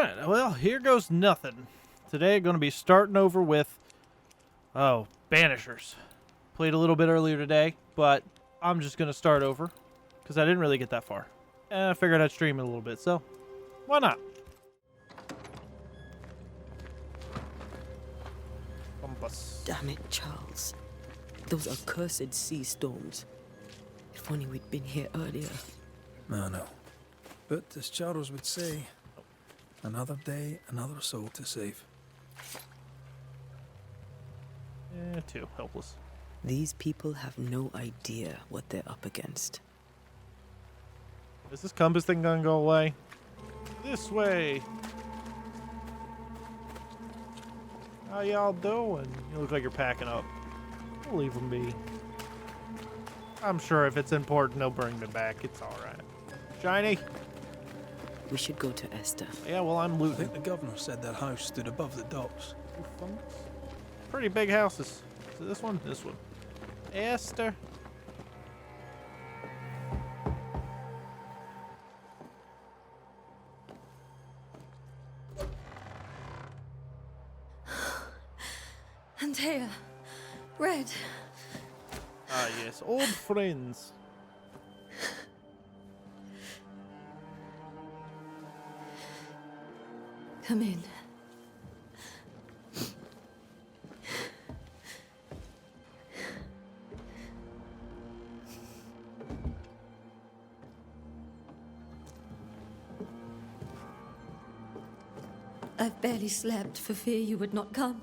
Alright, well, here goes nothing. Today, going to be starting over with, Banishers. Played a little bit earlier today, but I'm just going to start over, because I didn't really get that far. And I figured I'd stream it a little bit, so why not? Bumpus. Damn it, Charles. Those accursed sea storms. If only we'd been here earlier. No. But as Charles would say, another day, another soul to save. Too helpless. These people have no idea what they're up against. Is this compass thing gonna go away? This way. How y'all doing? You look like you're packing up. We'll leave them be. I'm sure if it's important, they'll bring me back. It's alright. Shiny? We should go to Esther. Yeah, well, I'm I looting. think the governor said that house stood above the docks. Pretty big houses. Is it this one? This one. Esther. Antea, Red. Ah, yes. Old friends. Come in. I've barely slept for fear you would not come.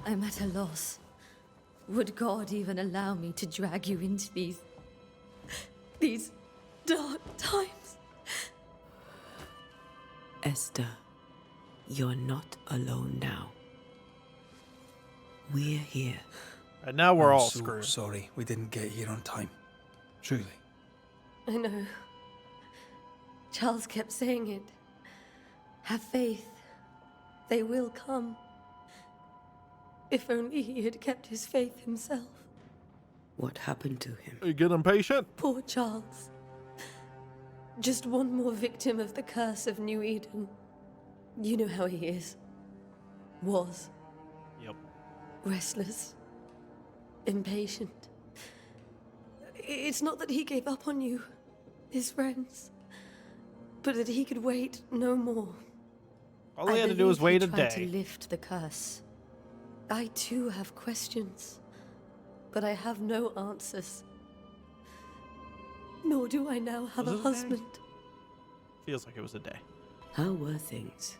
I'm at a loss. Would God even allow me to drag you into these dark times? Esther, you're not alone now. We're here. And now we're I'm all so screwed. sorry we didn't get here on time. Truly. I know. Charles kept saying it. Have faith. They will come. If only he had kept his faith himself. What happened to him? You get impatient? Poor Charles. Just one more victim of the curse of New Eden. You know how he is. Was. Yep. Restless. Impatient. It's not that he gave up on you, his friends, but that he could wait no more. All he had to do was wait a I believe he day. tried to lift the curse. I too have questions, but I have no answers. Nor do I now have Was a it a day? husband. Feels like it was a day. How were things,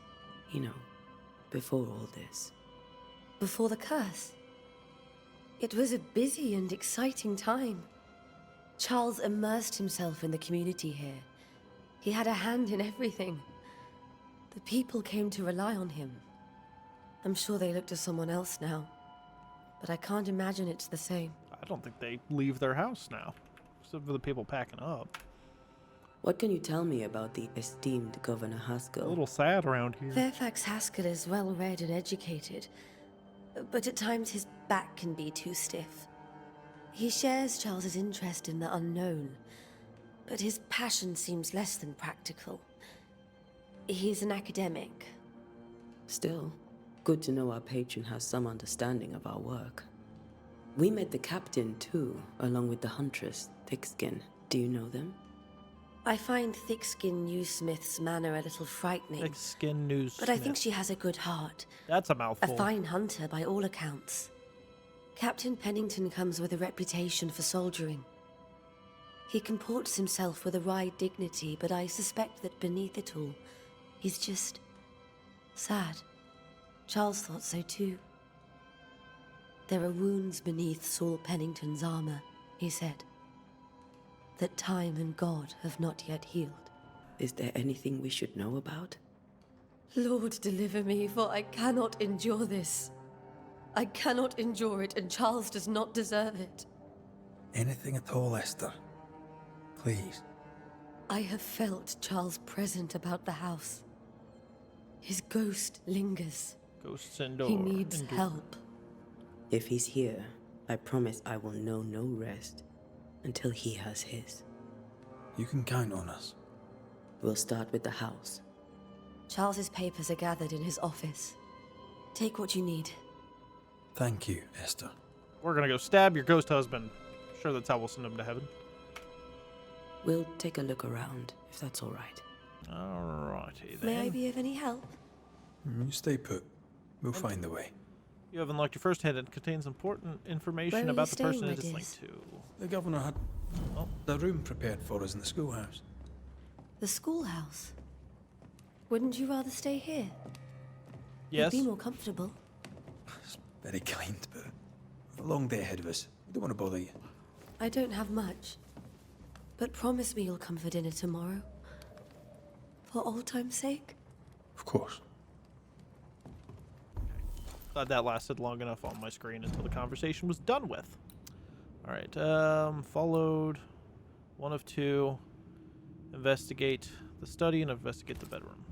before all this? Before the curse, it was a busy and exciting time. Charles immersed himself in the community here. He had a hand in everything. The people came to rely on him. I'm sure they look to someone else now, but I can't imagine it's the same. I don't think they leave their house now. Except for the people packing up. What can you tell me about the esteemed Governor A Haskell? little sad around here. Fairfax Haskell is well read and educated, but at times his back can be too stiff. He shares Charles's interest in the unknown, but his passion seems less than practical. He's an academic. Still, good to know our patron has some understanding of our work. We met the captain, too, along with the huntress, Thickskin. Do you know them? I find Thickskin Newsmith's manner a little frightening, Thick skin news. but I think she has a good heart. That's a A mouthful. fine hunter by all accounts. Captain Pennington comes with a reputation for soldiering. He comports himself with a wry dignity, but I suspect that beneath it all, he's just sad. Charles thought so too. There are wounds beneath Saul Pennington's armor, he said, that time and God have not yet healed. Is there anything we should know about? Lord, deliver me, for I cannot endure this. I cannot endure it, and Charles does not deserve it. Anything at all, Esther. Please. I have felt Charles present about the house. His ghost lingers. Ghosts indoor. He needs help. If he's here, I promise I will know no rest until he has his. You can count on us. We'll start with the house. Charles's papers are gathered in his office. Take what you need. Thank you, Esther. We're gonna go stab your ghost husband. Sure, that's how we'll send him to heaven. We'll take a look around, if that's all right. Alrighty then. May I be of any help? You stay put. We'll find the way. You have unlocked your first hint. It contains important information Where are about you the person staying, it is my linked to. The governor had a room prepared for us in the schoolhouse. The schoolhouse. Wouldn't you rather stay here? Yes. You'd be more comfortable. It's very kind, but we've a long day ahead of us. We don't want to bother you. I don't have much. But promise me you'll come for dinner tomorrow. For old time's sake. Of course. Glad that lasted long enough on my screen until the conversation was done with. Alright, followed 1 of 2. Investigate the study and investigate the bedroom.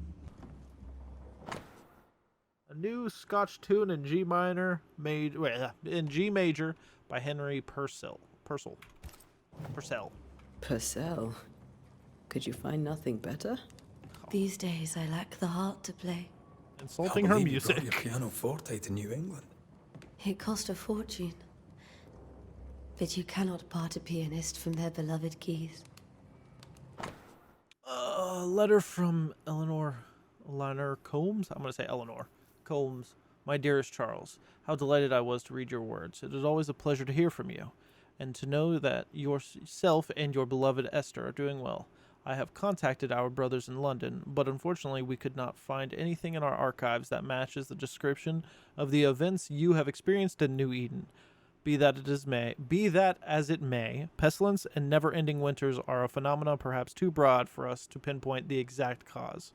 A new Scotch tune in G minor made in G major by Henry Purcell. Purcell. Purcell? Could you find nothing better? These days I lack the heart to play. Insulting her You brought music. your pianoforte to New England. It cost a fortune. But you cannot part a pianist from their beloved keys. A letter from Eleanor Combs. I'm going to say Eleanor Combs. My dearest Charles, how delighted I was to read your words. It is always a pleasure to hear from you, and to know that yourself and your beloved Esther are doing well. I have contacted our brothers in London, but unfortunately we could not find anything in our archives that matches the description of the events you have experienced in New Eden. Be that as it may, pestilence and never-ending winters are a phenomenon perhaps too broad for us to pinpoint the exact cause.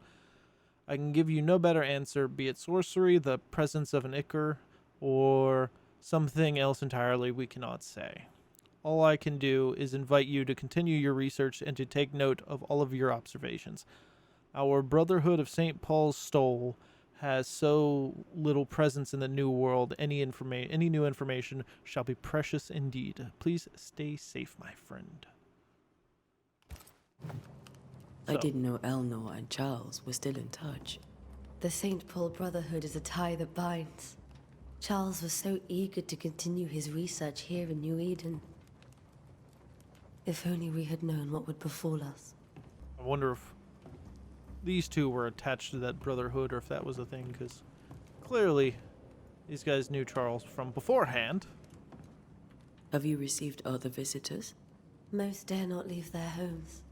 I can give you no better answer, be it sorcery, the presence of an ichor, or something else entirely we cannot say. All I can do is invite you to continue your research and to take note of all of your observations. Our Brotherhood of St. Paul's Stole has so little presence in the new world. Any new information shall be precious indeed. Please stay safe, my friend. I didn't know Eleanor and Charles were still in touch. The St. Paul Brotherhood is a tie that binds. Charles was so eager to continue his research here in New Eden. If only we had known what would befall us. I wonder if these two were attached to that brotherhood or if that was a thing, because clearly these guys knew Charles from beforehand. Have you received other visitors? Most dare not leave their homes.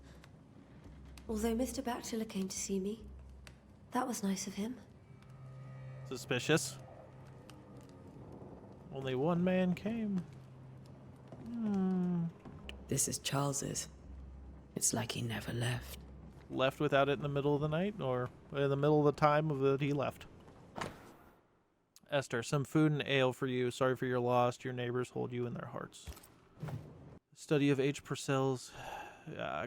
Although Mr. Bachelor came to see me. That was nice of him. Suspicious. Only one man came. This is Charles's. It's like he never left. Left without it in the middle of the night, or in the middle of the time of that he left. Esther, some food and ale for you. Sorry for your loss. Your neighbors hold you in their hearts. Study of H. Purcell's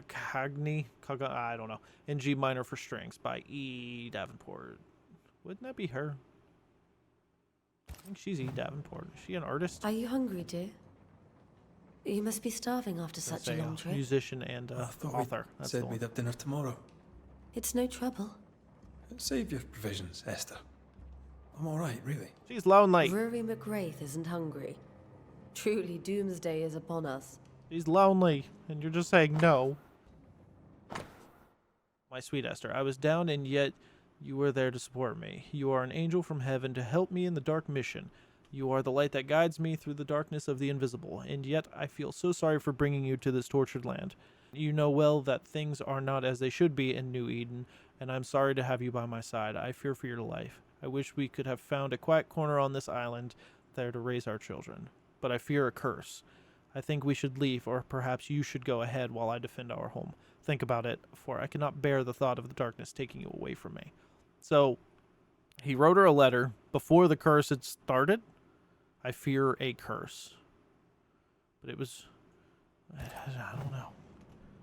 Cogni, I don't know, in G minor for strings by E. Davenport. Wouldn't that be her? I think she's E. Davenport. Is she an artist? Are you hungry, dear? You must be starving after such a long trip. Musician and I thought author. we That's said the one. we'd have dinner tomorrow. It's no trouble. Save your provisions, Esther. I'm all right, really. She's lonely. Rory McGrath isn't hungry. Truly, doomsday is upon us. She's lonely, and you're just saying no. My sweet Esther, I was down, and yet you were there to support me. You are an angel from heaven to help me in the dark mission. You are the light that guides me through the darkness of the invisible, and yet I feel so sorry for bringing you to this tortured land. You know well that things are not as they should be in New Eden, and I'm sorry to have you by my side. I fear for your life. I wish we could have found a quiet corner on this island there to raise our children. But I fear a curse. I think we should leave, or perhaps you should go ahead while I defend our home. Think about it, for I cannot bear the thought of the darkness taking you away from me. So, he wrote her a letter before the curse had started. I fear a curse. But it was, I don't know.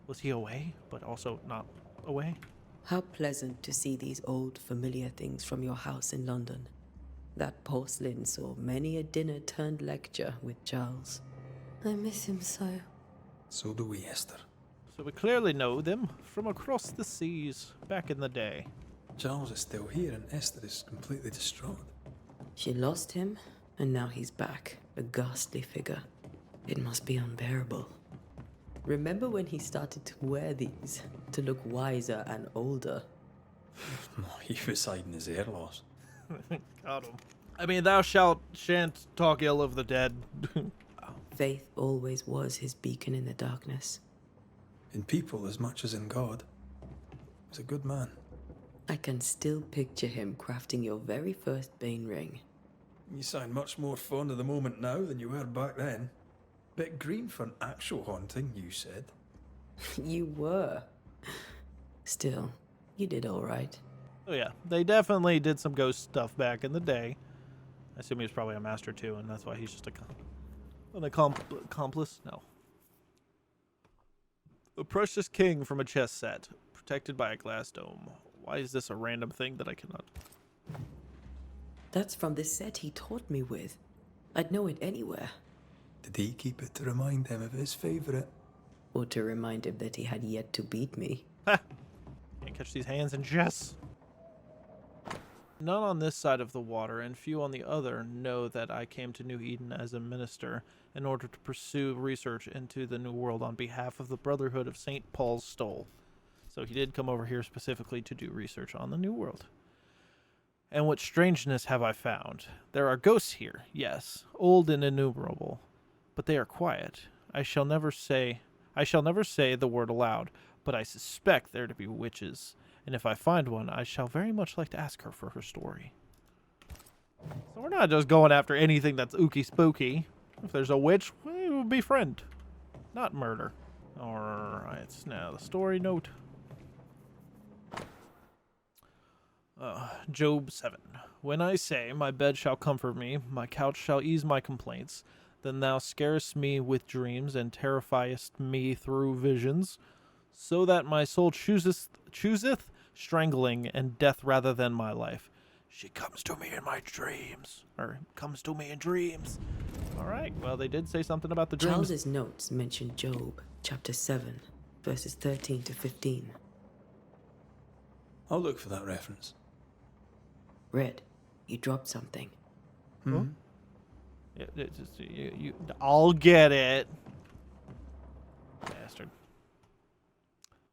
Was he away, but also not away? How pleasant to see these old familiar things from your house in London. That porcelain saw many a dinner-turned-lecture with Charles. I miss him so. So do we, Esther. So we clearly know them from across the seas back in the day. Charles is still here and Esther is completely distraught. She lost him, and now he's back, a ghastly figure. It must be unbearable. Remember when he started to wear these to look wiser and older? He was hiding his hair loss. Got him. I mean, thou shan't talk ill of the dead. Faith always was his beacon in the darkness. In people as much as in God. He was a good man. I can still picture him crafting your very first Bane ring. You sound much more fond of the moment now than you were back then. Bit green for an actual haunting, you said. You were. Still, you did all right. Oh yeah, they definitely did some ghost stuff back in the day. I assume he was probably a master too, and that's why he's just an accomplice. No. A precious king from a chess set, protected by a glass dome. Why is this a random thing that I cannot? That's from the set he taught me with. I'd know it anywhere. Did he keep it to remind him of his favourite? Or to remind him that he had yet to beat me. Ha! Can't catch these hands in chess. None on this side of the water, and few on the other, know that I came to New Eden as a minister in order to pursue research into the New World on behalf of the Brotherhood of St. Paul's Stole. So he did come over here specifically to do research on the New World. And what strangeness have I found? There are ghosts here, yes, old and innumerable, but they are quiet. I shall never say the word aloud, but I suspect there to be witches. And if I find one, I shall very much like to ask her for her story. So we're not just going after anything that's ooky spooky. If there's a witch, we will befriend, not murder. Alright, now the story note. Job 7. When I say, my bed shall comfort me, my couch shall ease my complaints, then thou scarest me with dreams, and terrifiest me through visions, so that my soul chooseth strangling and death rather than my life. She comes to me in my dreams. Or comes to me in dreams. Alright, well they did say something about the dreams. Charles's notes mention Job, chapter 7, verses 13 to 15. I'll look for that reference. Red, you dropped something. Hmm? I'll get it. Bastard.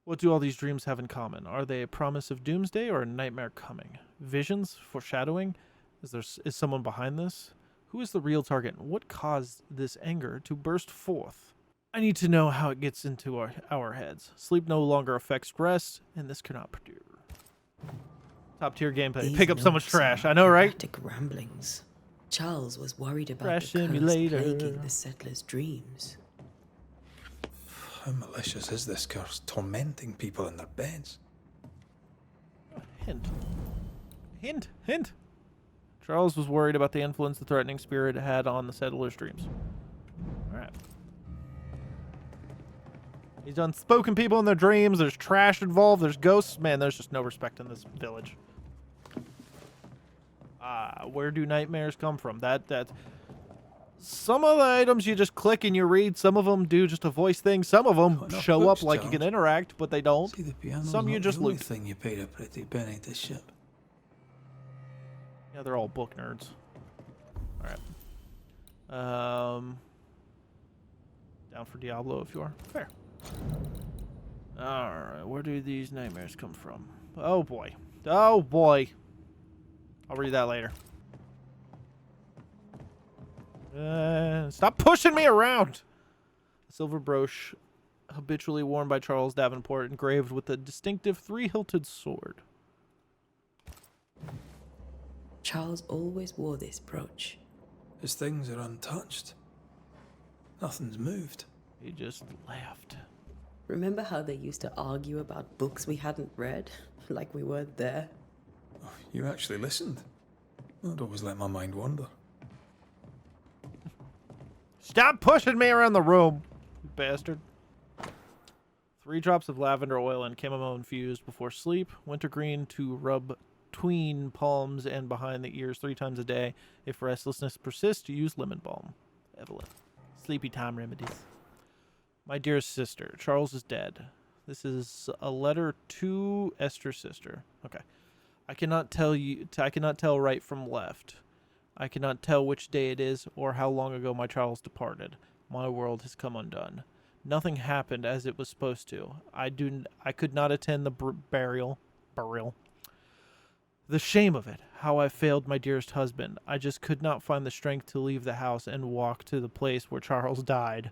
What do all these dreams have in common? Are they a promise of doomsday or a nightmare coming? Visions? Foreshadowing? Is someone behind this? Who is the real target? What caused this anger to burst forth? I need to know how it gets into our heads. Sleep no longer affects rest, and this cannot produce. Top tier gameplay. These Pick up so much notes trash. are I know, right? erratic ramblings. Charles was worried about Crash the curse simulator. plaguing the settlers' dreams. How malicious is this curse, tormenting people in their beds? Hint. Hint. Hint. Charles was worried about the influence the threatening spirit had on the settlers' dreams. Alright. He's done spoken people in their dreams. There's trash involved. There's ghosts. Man, there's just no respect in this village. Where do nightmares come from? That some of the items you just click and you read. Some of them do just a voice thing. Some of them Enough show books, up like you can Charles. interact, but they don't. See, the piano's Some you not just the only loot. thing you paid a pretty penny to ship. Yeah, they're all book nerds. Alright. Down for Diablo if you are. Fair. Alright, where do these nightmares come from? Oh boy. Oh boy. I'll read that later. Stop pushing me around! A silver brooch habitually worn by Charles Davenport, engraved with a distinctive three-hilted sword. Charles always wore this brooch. His things are untouched. Nothing's moved. He just laughed. Remember how they used to argue about books we hadn't read? Like we weren't there? Oh, you actually listened. I'd always let my mind wander. Stop pushing me around the room, you bastard. 3 drops of lavender oil and chamomile infused before sleep. Wintergreen to rub between palms and behind the ears 3 times a day. If restlessness persists, use lemon balm. Evelyn. Sleepy time remedies. My dearest sister, Charles is dead. This is a letter to Esther's sister. Okay. I cannot tell right from left. I cannot tell which day it is or how long ago my Charles departed. My world has come undone. Nothing happened as it was supposed to. I could not attend the burial. The shame of it, how I failed my dearest husband. I just could not find the strength to leave the house and walk to the place where Charles died.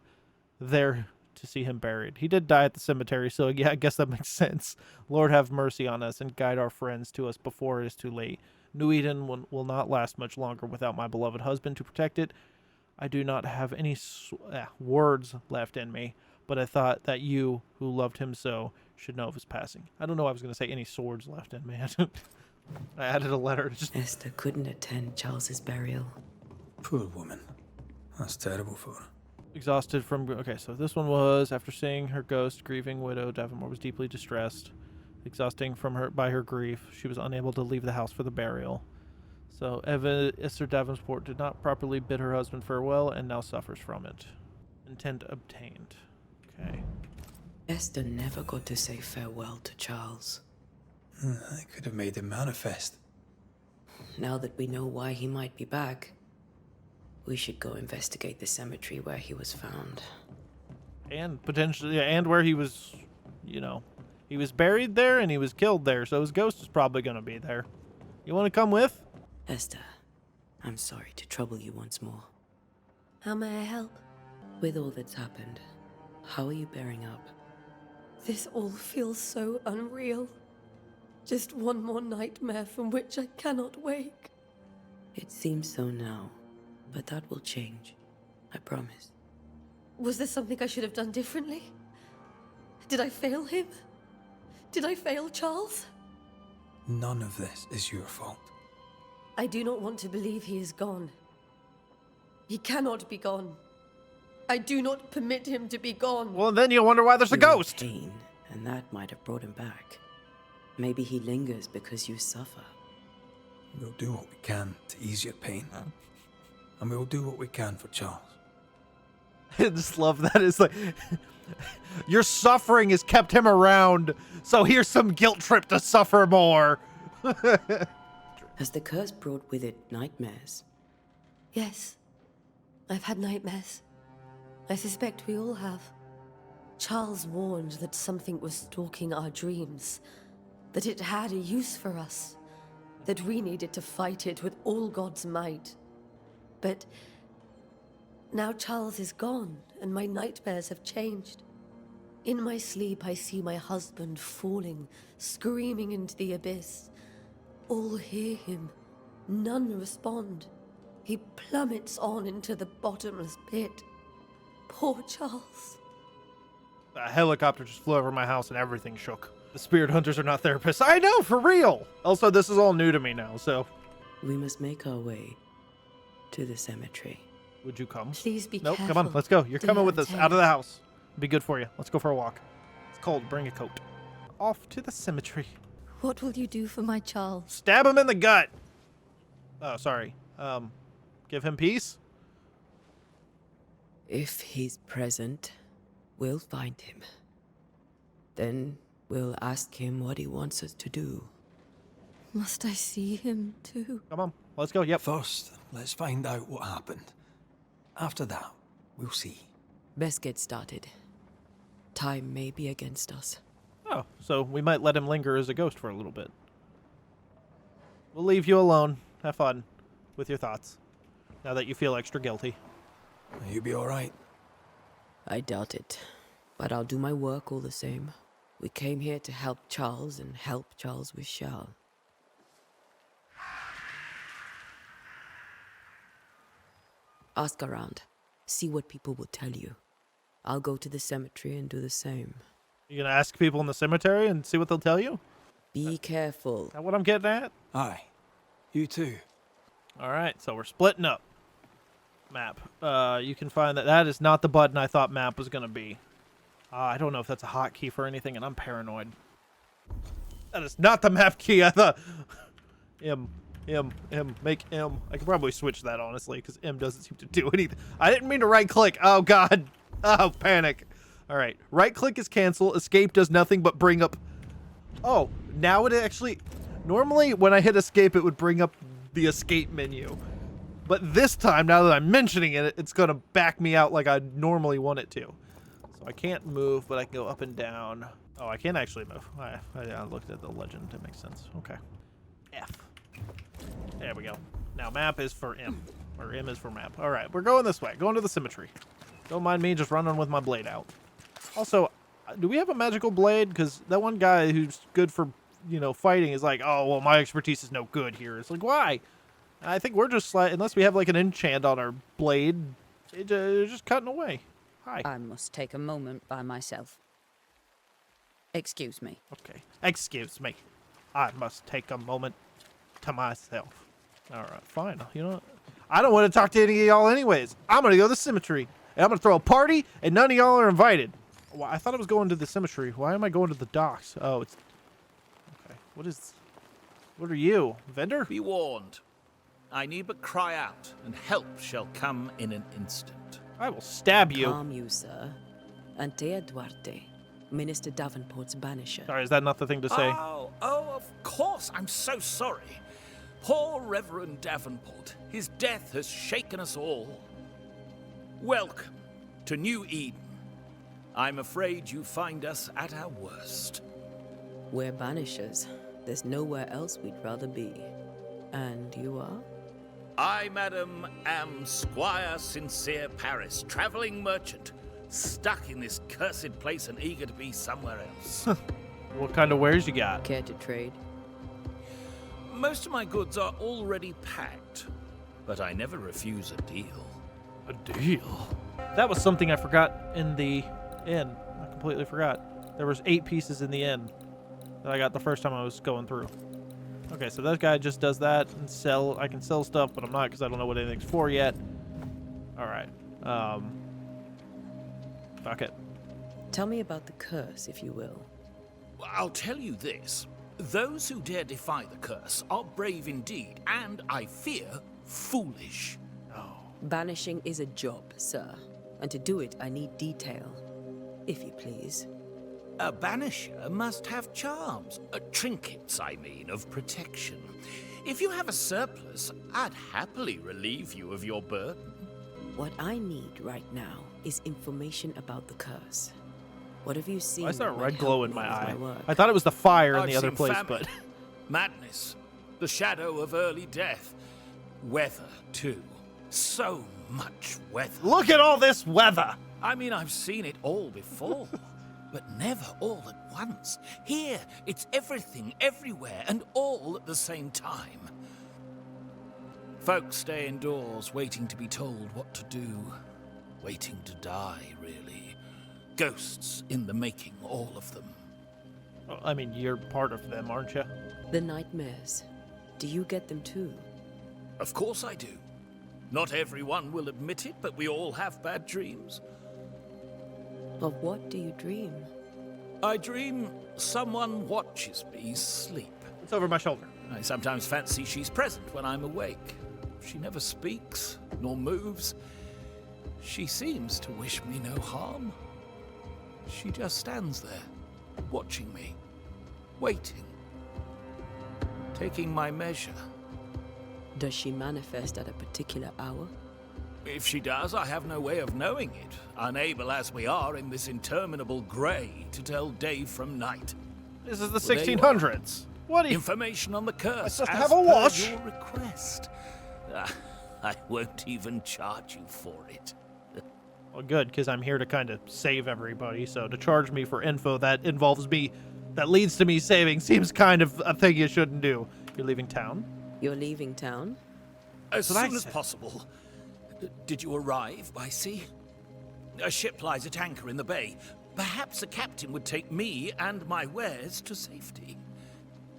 There to see him buried. He did die at the cemetery, so yeah, I guess that makes sense. Lord have mercy on us and guide our friends to us before it is too late. New Eden will not last much longer without my beloved husband to protect it. I do not have any words left in me, but I thought that you, who loved him so, should know of his passing. I don't know why I was going to say any swords left in me. I added a letter. Esther couldn't attend Charles's burial. Poor woman. That's terrible for her. Exhausted from... Okay, so this one was, after seeing her ghost, grieving widow, Davenport was deeply distressed. Exhausting by her grief, she was unable to leave the house for the burial. So Esther Davenport did not properly bid her husband farewell and now suffers from it. Intent obtained. Okay. Esther never got to say farewell to Charles. I could have made him manifest. Now that we know why he might be back, we should go investigate the cemetery where he was found. And potentially, and where he was, he was buried there and he was killed there, so his ghost is probably going to be there. You want to come with? Esther, I'm sorry to trouble you once more. How may I help? With all that's happened, how are you bearing up? This all feels so unreal. Just one more nightmare from which I cannot wake. It seems so now, but that will change. I promise. Was there something I should have done differently? Did I fail him? Did I fail Charles? None of this is your fault. I do not want to believe he is gone. He cannot be gone. I do not permit him to be gone. Well, then you'll wonder why there's a You were in ghost. pain, and that might have brought him back. Maybe he lingers because you suffer. We'll do what we can to ease your pain. And we'll do what we can for Charles. I just love that. It's like, your suffering has kept him around, so here's some guilt trip to suffer more. Has the curse brought with it nightmares? Yes. I've had nightmares. I suspect we all have. Charles warned that something was stalking our dreams, that it had a use for us, that we needed to fight it with all God's might. But now Charles is gone, and my nightmares have changed. In my sleep, I see my husband falling, screaming into the abyss. All hear him. None respond. He plummets on into the bottomless pit. Poor Charles. A helicopter just flew over my house and everything shook. The spirit hunters are not therapists. I know, for real. Also, this is all new to me now, so. We must make our way to the cemetery. Would you come? Please be Nope, careful. come on, let's go. You're dear coming with us Antenna. out of the house. Be good for you. Let's go for a walk. It's cold. Bring a coat. Off to the cemetery. What will you do for my Charles? Stab him in the gut. Oh, sorry. Give him peace? If he's present, we'll find him. Then we'll ask him what he wants us to do. Must I see him too? Come on. Let's go. Yep. First, let's find out what happened. After that, we'll see. Best get started. Time may be against us. Oh, so we might let him linger as a ghost for a little bit. We'll leave you alone. Have fun with your thoughts. Now that you feel extra guilty. You be all right? I doubt it, but I'll do my work all the same. We came here to help Charles, and help Charles we shall. Ask around. See what people will tell you. I'll go to the cemetery and do the same. You gonna ask people in the cemetery and see what they'll tell you? Be careful. Is that what I'm getting at? Aye. You too. All right, so we're splitting up. Map. You can find that is not the button I thought map was gonna be. I don't know if that's a hotkey for anything, and I'm paranoid. That is not the map key. I thought. M. Make M. I could probably switch that honestly, because M doesn't seem to do anything. I didn't mean to right click. Oh God. Oh, panic. All right. Right click is cancel. Escape does nothing but bring up. Oh, now it actually. Normally, when I hit escape, it would bring up the escape menu. But this time, now that I'm mentioning it, it's going to back me out like I normally want it to. So I can't move, but I can go up and down. Oh, I can actually move. I looked at the legend. It makes sense. Okay. F. There we go. Now map is for M. Or M is for map. All right, we're going this way. Going to the cemetery. Don't mind me just running with my blade out. Also, do we have a magical blade? Because that one guy who's good for, fighting is like, oh, well, my expertise is no good here. It's like, why? I think we're just unless we have like an enchant on our blade, it's just cutting away. Hi. I must take a moment by myself. Excuse me. Okay. Excuse me. I must take a moment to myself. All right, fine. You know what? I don't want to talk to any of y'all anyways. I'm going to go to the cemetery. And I'm going to throw a party, and none of y'all are invited. Well, I thought I was going to the cemetery. Why am I going to the docks? Oh, it's... Okay. What are you? Vendor? Be warned. I need but cry out, and help shall come in an instant. I will stab you. Calm you, sir. Antea Duarte, Minister Davenport's banisher. Sorry, is that not the thing to say? Oh, of course. I'm so sorry. Poor Reverend Davenport. His death has shaken us all. Welcome to New Eden. I'm afraid you find us at our worst. We're banishers. There's nowhere else we'd rather be. And you are? I, madam, am Squire Sincere Paris, travelling merchant, stuck in this cursed place and eager to be somewhere else. What kind of wares you got? Care to trade? Most of my goods are already packed, but I never refuse a deal. A deal? That was something I forgot in the inn. I completely forgot. There was 8 pieces in the inn that I got the first time I was going through. Okay, so that guy just does that and sell. I can sell stuff, but I'm not because I don't know what anything's for yet. All right. Fuck it. Tell me about the curse, if you will. I'll tell you this. Those who dare defy the curse are brave indeed, and, I fear, foolish. Banishing is a job, sir. And to do it, I need detail. If you please. A banisher must have charms, trinkets, I mean, of protection. If you have a surplus, I'd happily relieve you of your burden. What I need right now is information about the curse. What have you seen? I saw a that might red glow help in me my with eye. work? I thought it was the fire in I've the other seen place, famine, but... madness, the shadow of early death. Weather, too. So much weather. Look at all this weather! I mean, I've seen it all before, but never all at once. Here, it's everything, everywhere, and all at the same time. Folks stay indoors, waiting to be told what to do. Waiting to die, really. Ghosts in the making, all of them. Well, I mean, you're part of them, aren't you? The nightmares. Do you get them too? Of course I do. Not everyone will admit it, but we all have bad dreams. Of what do you dream? I dream someone watches me sleep. It's over my shoulder. I sometimes fancy she's present when I'm awake. She never speaks, nor moves. She seems to wish me no harm. She just stands there, watching me, waiting, taking my measure. Does she manifest at a particular hour? If she does, I have no way of knowing it, unable as we are in this interminable grey to tell day from night. This is the Well, there you 1600s. What do you... Information on the curse, Let's just as have a per watch. your request. I won't even charge you for it. Well, good, because I'm here to kind of save everybody, so to charge me for info that involves me, that leads to me saving, seems kind of a thing you shouldn't do. You're leaving town? You're leaving town? As what I soon as said. possible. Did you arrive by sea? A ship lies at anchor in the bay. Perhaps a captain would take me and my wares to safety.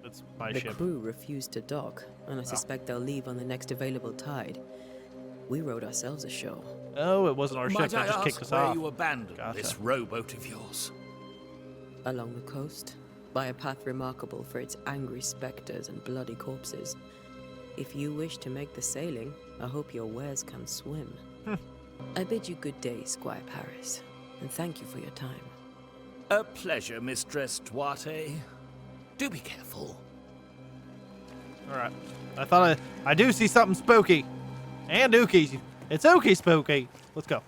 It's my The ship. crew refused to dock, and I suspect they'll leave on the next available tide. We rowed ourselves ashore. Oh, it wasn't our ship Might that I just ask kicked us where off. you abandoned Gotcha. this rowboat of yours? Along the coast, by a path remarkable for its angry specters and bloody corpses. If you wish to make the sailing, I hope your wares can swim. I bid you good day, Squire Paris, and thank you for your time. A pleasure, Mistress Duarte. Do be careful. All right. I thought I do see something spooky. And ooky. It's ooky spooky. Let's go.